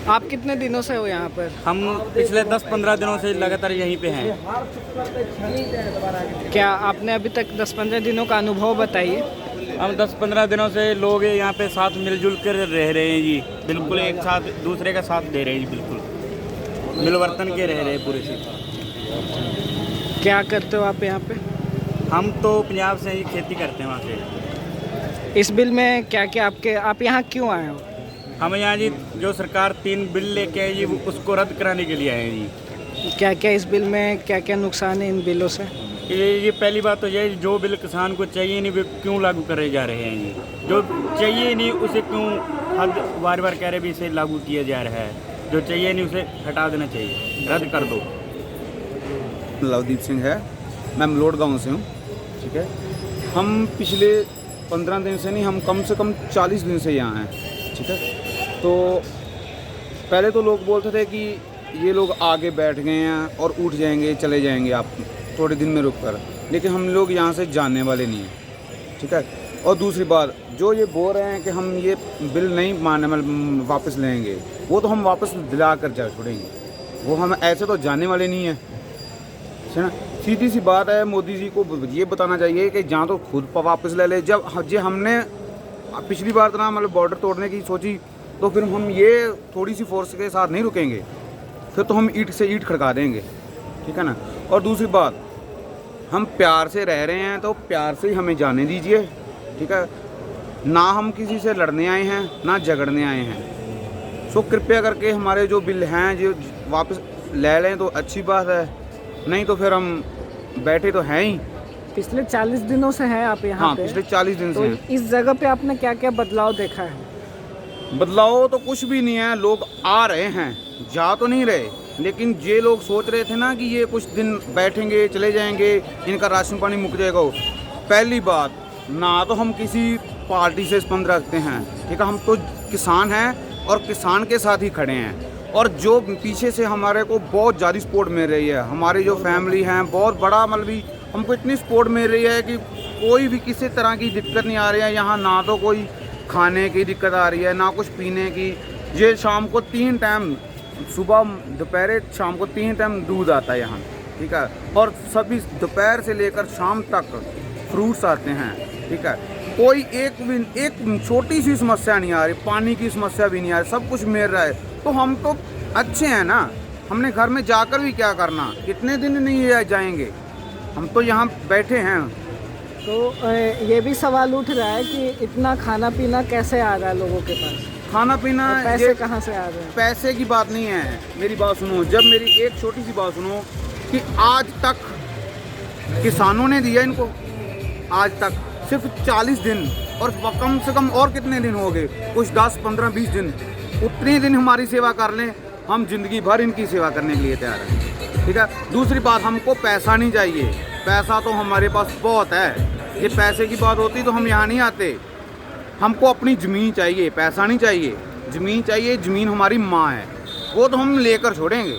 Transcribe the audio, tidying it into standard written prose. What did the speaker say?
आप कितने दिनों से हो यहाँ पर? हम पिछले 10-15 दिनों से लगातार यहीं पे हैं। क्या आपने अभी तक 10-15 दिनों का अनुभव बताइए? हम 10-15 दिनों से लोग यहाँ पे साथ मिलजुल कर रह रहे हैं जी, बिल्कुल एक साथ दूसरे का साथ दे रहे हैं जी, बिल्कुल मिलवर्तन के रह रहे हैं पूरे से। क्या करते हो आप यहाँ पे? हम तो पंजाब से ही खेती करते हैं वहाँ से। इस बिल में क्या क्या आप यहाँ क्यों आए हो? हम यहाँ जी जो सरकार 3 बिल लेके आई जी उसको रद्द कराने के लिए आए हैं जी। क्या क्या इस बिल में क्या क्या नुकसान है इन बिलों से? ये पहली बात तो ये जो बिल किसान को चाहिए नहीं वे क्यों लागू करे जा रहे हैं जी, जो चाहिए नहीं उसे क्यों हद बार बार कह रहे भी इसे लागू किया जा रहा है, जो चाहिए नहीं उसे हटा देना चाहिए, रद्द कर दो। लवदीप सिंह है, मैं मलोट गांव से हूँ। ठीक है, हम पिछले 15 दिन से नहीं, हम कम से कम 40 दिन से यहाँ हैं। ठीक है, तो पहले तो लोग बोलते थे कि ये लोग आगे बैठ गए हैं और उठ जाएंगे चले जाएंगे आप थोड़े दिन में रुक कर, लेकिन हम लोग यहाँ से जाने वाले नहीं हैं। ठीक है, और दूसरी बात जो ये बोल रहे हैं कि हम ये बिल नहीं माने वापस लेंगे, वो तो हम वापस दिला कर जा छोड़ेंगे, वो हम ऐसे तो जाने वाले नहीं हैं, है ना। सीधी सी बात है, मोदी जी को ये बताना चाहिए कि जहाँ तो खुद वापस ले ले। जब हमने पिछली बार तरह मतलब बॉर्डर तोड़ने की सोची तो फिर हम ये थोड़ी सी फोर्स के साथ नहीं रुकेंगे, फिर तो हम ईंट से ईंट खड़का देंगे। ठीक है ना। और दूसरी बात, हम प्यार से रह रहे हैं तो प्यार से ही हमें जाने दीजिए। ठीक है, ना हम किसी से लड़ने आए हैं ना झगड़ने आए हैं। सो कृपया करके हमारे जो बिल हैं जो वापस ले लें तो अच्छी बात है, नहीं तो फिर हम बैठे तो हैं ही। पिछले 40 दिनों से हैं आप यहाँ पे? पिछले 40 दिन से तो हैं। इस जगह पे आपने क्या क्या बदलाव देखा है? बदलाव तो कुछ भी नहीं है, लोग आ रहे हैं, जा तो नहीं रहे, लेकिन ये लोग सोच रहे थे ना कि ये कुछ दिन बैठेंगे चले जाएंगे, इनका राशन पानी मुक जाएगा। पहली बात, ना तो हम किसी पार्टी से संबंध रखते हैं। ठीक है, हम तो किसान हैं और किसान के साथ ही खड़े हैं। और जो पीछे से हमारे को बहुत ज़्यादा सपोर्ट मिल रही है, हमारी जो फैमिली है बहुत बड़ा मतलब हमको इतनी सपोर्ट मिल रही है कि कोई भी किसी तरह की दिक्कत नहीं आ रही है यहाँ। ना तो कोई खाने की दिक्कत आ रही है ना कुछ पीने की। ये शाम को 3 टाइम, सुबह दोपहर शाम को 3 टाइम दूध आता है यहाँ। ठीक है, और सभी दोपहर से लेकर शाम तक फ्रूट्स आते हैं। ठीक है, कोई एक छोटी सी समस्या नहीं आ रही, पानी की समस्या भी नहीं आ रही, सब कुछ मिल रहा है। तो हम तो अच्छे हैं ना, हमने घर में जाकर भी क्या करना, कितने दिन नहीं जाएंगे, हम तो यहाँ बैठे हैं। तो ये भी सवाल उठ रहा है कि इतना खाना पीना कैसे आ रहा है लोगों के पास? खाना पीना तो पैसे कहाँ से आ रहे हैं? पैसे की बात नहीं है, मेरी बात सुनो। जब मेरी एक छोटी सी बात सुनो कि आज तक किसानों ने दिया इनको, आज तक सिर्फ 40 दिन, और कम से कम और कितने दिन हो गए, कुछ 10, 15, 20 दिन, उतने दिन हमारी सेवा कर लें, हम जिंदगी भर इनकी सेवा करने के लिए तैयार हैं। ठीक है, दूसरी बात, हमको पैसा नहीं चाहिए, पैसा तो हमारे पास बहुत है। ये पैसे की बात होती तो हम यहाँ नहीं आते। हमको अपनी ज़मीन चाहिए, पैसा नहीं चाहिए, ज़मीन चाहिए। ज़मीन हमारी माँ है, वो तो हम लेकर छोड़ेंगे।